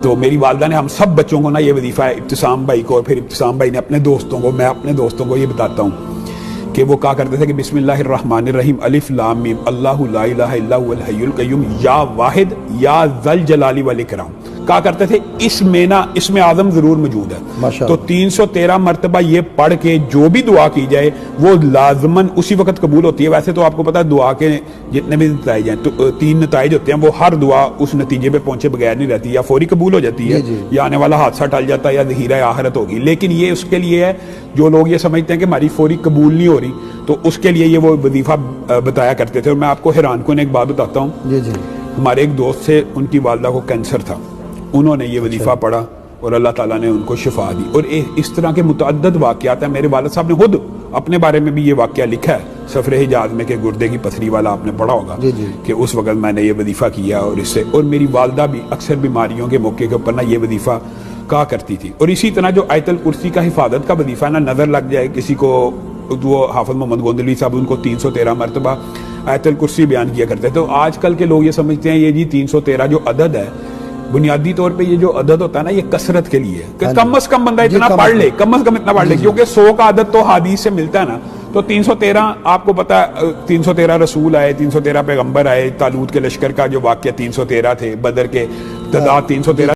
تو میری والدہ نے ہم سب بچوں کو نا یہ وظیفہ ہے، ابتسام بھائی کو، اور پھر ابتسام بھائی نے اپنے دوستوں کو، میں اپنے دوستوں کو یہ بتاتا ہوں کہ وہ کہا کرتے تھے کہ بسم اللہ الرحمن الرحیم الف لام میم اللہ لا الہ الا هو الحی القیوم یا واحد یا ذل جلال والاکرام، کہا کرتے تھے اس میں نا اسم اعظم ضرور موجود ہے، تو 313 مرتبہ یہ پڑھ کے جو بھی دعا کی جائے وہ لازماً اسی وقت قبول ہوتی ہے۔ ویسے تو آپ کو پتا دعا کے جتنے بھی نتائج ہیں تو 3 نتائج ہوتے ہیں، وہ ہر دعا اس نتیجے پہ پہنچے بغیر نہیں رہتی، یا فوری قبول ہو جاتی ہے یا آنے والا حادثہ ٹل جاتا ہے یا ذخیرہ آخرت ہوگی، لیکن یہ اس کے لیے ہے جو لوگ یہ سمجھتے ہیں کہ ہماری فوری قبول نہیں ہو رہی، تو اس کے لیے یہ وہ وظیفہ بتایا کرتے تھے۔ اور میں آپ کو حیران کن ایک بات بتاتا ہوں، ہمارے ایک دوست سے ان کی والدہ کو کینسر تھا، انہوں نے یہ وظیفہ پڑھا اور اللہ تعالیٰ نے ان کو شفا دی، اور اس طرح کے متعدد واقعات ہیں۔ میرے والد صاحب نے خود اپنے بارے میں بھی یہ واقعہ لکھا ہے سفر حجاز میں کہ گردے کی پتھری والا آپ نے پڑھا ہوگا کہ اس وقت میں نے یہ وظیفہ کیا، اور اس سے، اور میری والدہ بھی اکثر بیماریوں کے موقع کے اوپر نا یہ وظیفہ کہا کرتی تھی۔ اور اسی طرح جو آیت الکرسی کا حفاظت کا وظیفہ نا نظر لگ جائے کسی کو، وہ حافظ محمد گوندلی صاحب ان کو 313 مرتبہ آیت الکرسی بیان کیا کرتے تھے۔ تو آج کل کے لوگ یہ سمجھتے ہیں یہ جی 313 جو عدد ہے، بنیادی طور پہ یہ جو عدد ہوتا ہے نا یہ کثرت کے لیے ہے کہ کم از کم بندہ اتنا پڑھ لے، کم از کم اتنا پڑھ لے، کیونکہ 100 کا عدد تو حدیث سے ملتا ہے نا، تو 313 آپ کو پتا 313 رسول آئے، 313 پیغمبر آئے، طالوت کے لشکر کا جو واقعہ 313 تھے، بدر کے تعداد 313